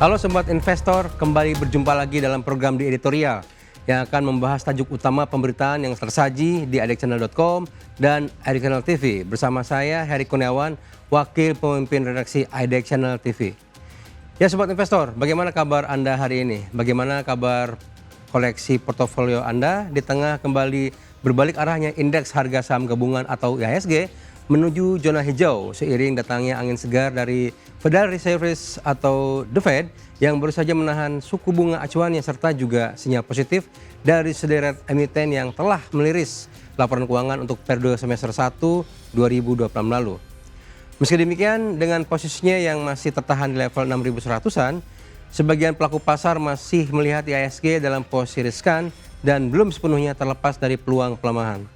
Halo Sobat Investor, kembali berjumpa lagi dalam program di editorial yang akan membahas tajuk utama pemberitaan yang tersaji di idxchannel.com dan idxchannel TV. Bersama saya Heri Kurniawan, Wakil Pemimpin Redaksi IDX Channel TV. Ya Sobat Investor, bagaimana kabar Anda hari ini? Bagaimana kabar koleksi portofolio Anda di tengah kembali berbalik arahnya indeks harga saham gabungan atau IHSG menuju zona hijau seiring datangnya angin segar dari Federal Reserve atau The Fed yang baru saja menahan suku bunga acuannya serta juga sinyal positif dari sederet emiten yang telah meliris laporan keuangan untuk periode semester 1 2026 lalu. Meski demikian, dengan posisinya yang masih tertahan di level 6.100-an, sebagian pelaku pasar masih melihat IHSG dalam posisi riskan dan belum sepenuhnya terlepas dari peluang pelemahan.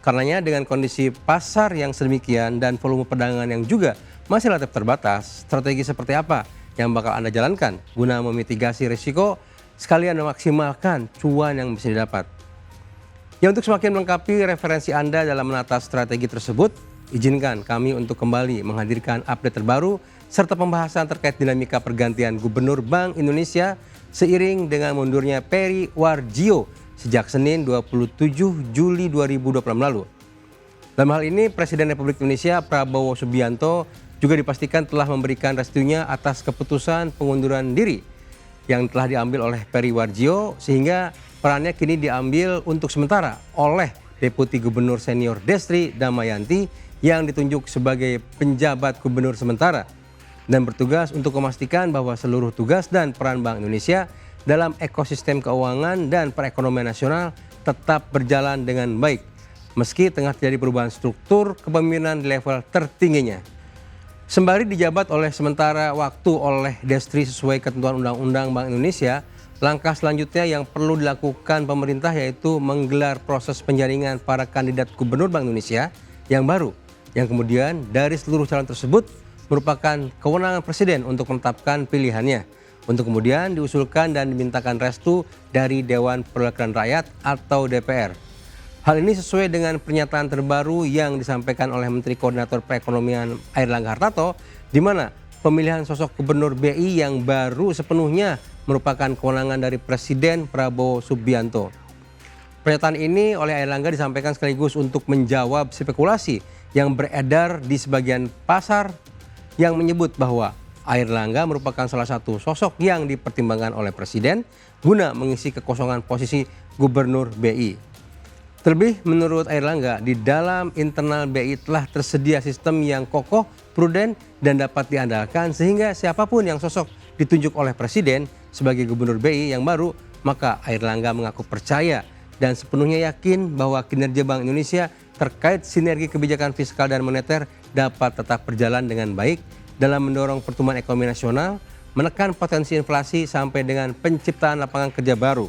Karenanya dengan kondisi pasar yang sedemikian dan volume perdagangan yang juga masih relatif terbatas, strategi seperti apa yang bakal Anda jalankan guna memitigasi risiko sekalian memaksimalkan cuan yang bisa didapat? Ya, untuk semakin melengkapi referensi Anda dalam menata strategi tersebut, izinkan kami untuk kembali menghadirkan update terbaru serta pembahasan terkait dinamika pergantian Gubernur Bank Indonesia seiring dengan mundurnya Peri Warjio sejak Senin 27 Juli 2026 lalu. Dalam hal ini, Presiden Republik Indonesia Prabowo Subianto juga dipastikan telah memberikan restunya atas keputusan pengunduran diri yang telah diambil oleh Peri Warjio, sehingga perannya kini diambil untuk sementara oleh Deputi Gubernur Senior Destri Damayanti yang ditunjuk sebagai penjabat gubernur sementara dan bertugas untuk memastikan bahwa seluruh tugas dan peran Bank Indonesia dalam ekosistem keuangan dan perekonomian nasional tetap berjalan dengan baik, meski tengah terjadi perubahan struktur kepemimpinan di level tertingginya. Sembari dijabat oleh sementara waktu oleh Destri sesuai ketentuan Undang-Undang Bank Indonesia, langkah selanjutnya yang perlu dilakukan pemerintah yaitu menggelar proses penjaringan para kandidat gubernur Bank Indonesia yang baru, yang kemudian dari seluruh calon tersebut merupakan kewenangan Presiden untuk menetapkan pilihannya, untuk kemudian diusulkan dan dimintakan restu dari Dewan Perwakilan Rakyat atau DPR. Hal ini sesuai dengan pernyataan terbaru yang disampaikan oleh Menteri Koordinator Perekonomian Airlangga Hartarto, di mana pemilihan sosok Gubernur BI yang baru sepenuhnya merupakan kewenangan dari Presiden Prabowo Subianto. Pernyataan ini oleh Airlangga disampaikan sekaligus untuk menjawab spekulasi yang beredar di sebagian pasar yang menyebut bahwa Airlangga merupakan salah satu sosok yang dipertimbangkan oleh Presiden guna mengisi kekosongan posisi Gubernur BI. Terlebih menurut Airlangga, di dalam internal BI telah tersedia sistem yang kokoh, prudent, dan dapat diandalkan sehingga siapapun yang sosok ditunjuk oleh Presiden sebagai Gubernur BI yang baru, maka Airlangga mengaku percaya dan sepenuhnya yakin bahwa kinerja Bank Indonesia terkait sinergi kebijakan fiskal dan moneter dapat tetap berjalan dengan baik dalam mendorong pertumbuhan ekonomi nasional, menekan potensi inflasi sampai dengan penciptaan lapangan kerja baru.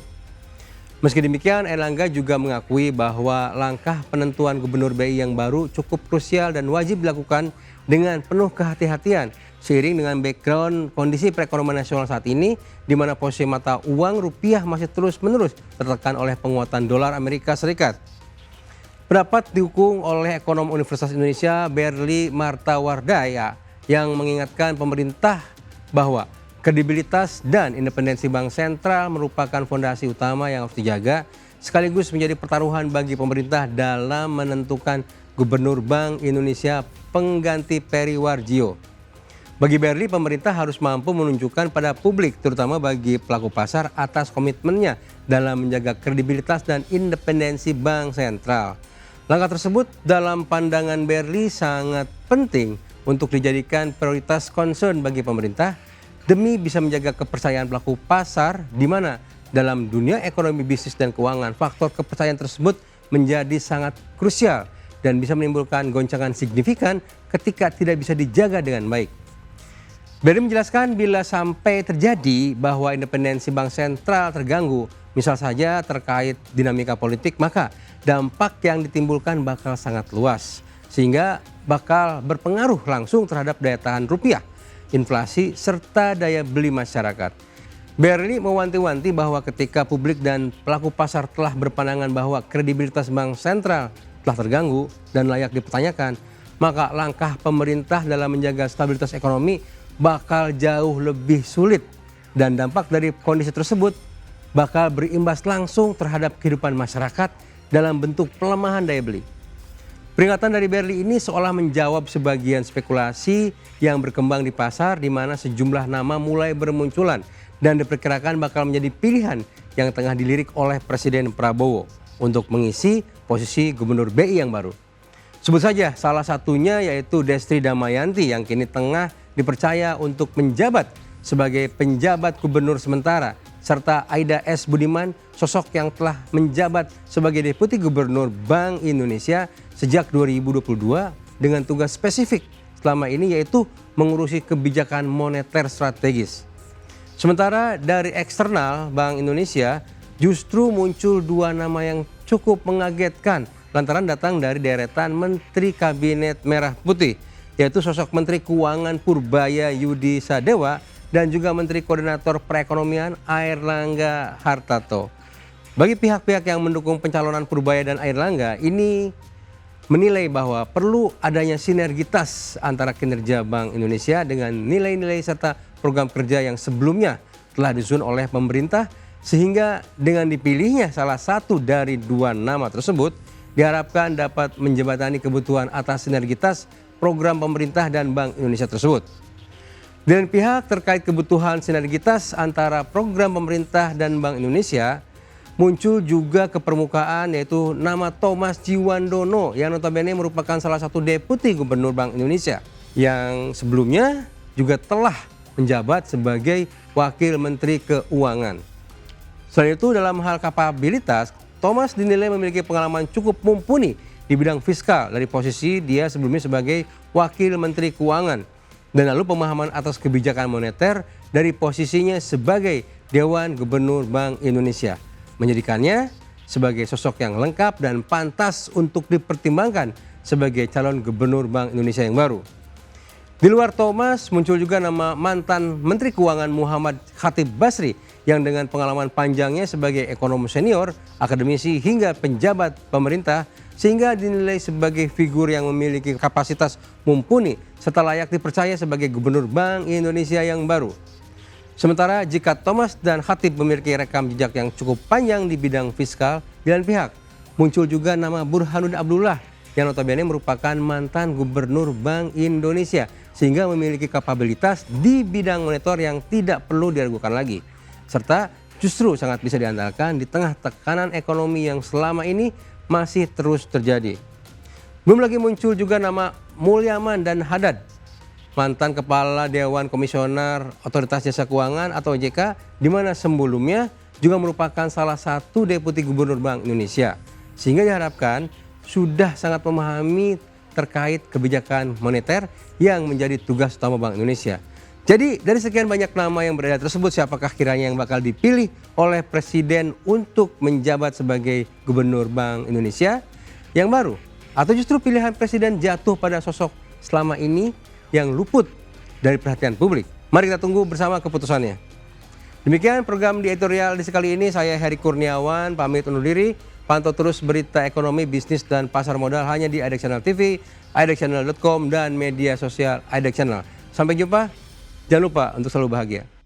Meski demikian, Airlangga juga mengakui bahwa langkah penentuan Gubernur BI yang baru cukup krusial dan wajib dilakukan dengan penuh kehati-hatian seiring dengan background kondisi perekonomian nasional saat ini, di mana posisi mata uang rupiah masih terus-menerus tertekan oleh penguatan dolar Amerika Serikat. Pendapat didukung oleh ekonom Universitas Indonesia Berli Martawardaya yang mengingatkan pemerintah bahwa kredibilitas dan independensi Bank Sentral merupakan fondasi utama yang harus dijaga, sekaligus menjadi pertaruhan bagi pemerintah dalam menentukan Gubernur Bank Indonesia pengganti Peri Warjio. Bagi Berli, pemerintah harus mampu menunjukkan pada publik, terutama bagi pelaku pasar, atas komitmennya dalam menjaga kredibilitas dan independensi Bank Sentral. Langkah tersebut dalam pandangan Berli sangat penting untuk dijadikan prioritas concern bagi pemerintah demi bisa menjaga kepercayaan pelaku pasar, di mana dalam dunia ekonomi, bisnis, dan keuangan faktor kepercayaan tersebut menjadi sangat krusial dan bisa menimbulkan goncangan signifikan ketika tidak bisa dijaga dengan baik. Berli menjelaskan bila sampai terjadi bahwa independensi Bank Sentral terganggu, misal saja terkait dinamika politik, maka dampak yang ditimbulkan bakal sangat luas, sehingga bakal berpengaruh langsung terhadap daya tahan rupiah, inflasi, serta daya beli masyarakat. Berli mewanti-wanti bahwa ketika publik dan pelaku pasar telah berpandangan bahwa kredibilitas Bank Sentral telah terganggu dan layak dipertanyakan, maka langkah pemerintah dalam menjaga stabilitas ekonomi bakal jauh lebih sulit dan dampak dari kondisi tersebut bakal berimbas langsung terhadap kehidupan masyarakat dalam bentuk pelemahan daya beli. Peringatan dari BRI ini seolah menjawab sebagian spekulasi yang berkembang di pasar di mana sejumlah nama mulai bermunculan dan diperkirakan bakal menjadi pilihan yang tengah dilirik oleh Presiden Prabowo untuk mengisi posisi Gubernur BI yang baru. Sebut saja salah satunya yaitu Destri Damayanti yang kini tengah dipercaya untuk menjabat sebagai penjabat gubernur sementara, serta Aida S. Budiman, sosok yang telah menjabat sebagai Deputi Gubernur Bank Indonesia sejak 2022 dengan tugas spesifik selama ini yaitu mengurusi kebijakan moneter strategis. Sementara dari eksternal Bank Indonesia justru muncul dua nama yang cukup mengagetkan lantaran datang dari deretan Menteri Kabinet Merah Putih, yaitu sosok Menteri Keuangan Purbaya Yudi Sadewa dan juga Menteri Koordinator Perekonomian Airlangga Hartarto. Bagi pihak-pihak yang mendukung pencalonan Purbaya dan Airlangga ini menilai bahwa perlu adanya sinergitas antara kinerja Bank Indonesia dengan nilai-nilai serta program kerja yang sebelumnya telah disusun oleh pemerintah, sehingga dengan dipilihnya salah satu dari dua nama tersebut diharapkan dapat menjembatani kebutuhan atas sinergitas program pemerintah dan Bank Indonesia tersebut. Dengan pihak terkait kebutuhan sinergitas antara program pemerintah dan Bank Indonesia, muncul juga ke permukaan yaitu nama Thomas Jiwandono yang notabene merupakan salah satu Deputi Gubernur Bank Indonesia yang sebelumnya juga telah menjabat sebagai Wakil Menteri Keuangan. Selain itu dalam hal kapabilitas, Thomas dinilai memiliki pengalaman cukup mumpuni di bidang fiskal dari posisi dia sebelumnya sebagai Wakil Menteri Keuangan dan lalu pemahaman atas kebijakan moneter dari posisinya sebagai Dewan Gubernur Bank Indonesia, menjadikannya sebagai sosok yang lengkap dan pantas untuk dipertimbangkan sebagai calon Gubernur Bank Indonesia yang baru. Di luar Thomas muncul juga nama mantan Menteri Keuangan Muhammad Khatib Basri yang dengan pengalaman panjangnya sebagai ekonom senior, akademisi hingga penjabat pemerintah sehingga dinilai sebagai figur yang memiliki kapasitas mumpuni serta layak dipercaya sebagai Gubernur Bank Indonesia yang baru. Sementara jika Thomas dan Khatib memiliki rekam jejak yang cukup panjang di bidang fiskal, di lain pihak muncul juga nama Burhanuddin Abdullah yang notabene merupakan mantan Gubernur Bank Indonesia sehingga memiliki kapabilitas di bidang moneter yang tidak perlu diragukan lagi, serta justru sangat bisa diandalkan di tengah tekanan ekonomi yang selama ini masih terus terjadi. Belum lagi muncul juga nama Mulyaman dan Haddad, mantan Kepala Dewan Komisioner Otoritas Jasa Keuangan atau OJK, di mana sebelumnya juga merupakan salah satu Deputi Gubernur Bank Indonesia, sehingga diharapkan sudah sangat memahami terkait kebijakan moneter yang menjadi tugas utama Bank Indonesia. Jadi dari sekian banyak nama yang beredar tersebut, siapakah kiranya yang bakal dipilih oleh Presiden untuk menjabat sebagai Gubernur Bank Indonesia yang baru? Atau justru pilihan Presiden jatuh pada sosok selama ini yang luput dari perhatian publik? Mari kita tunggu bersama keputusannya. Demikian program di editorial edisi kali ini, saya Heri Kurniawan pamit undur diri. Pantau terus berita ekonomi, bisnis, dan pasar modal hanya di IDX Channel TV, idxchannel.com, dan media sosial IDX Channel. Sampai jumpa, jangan lupa untuk selalu bahagia.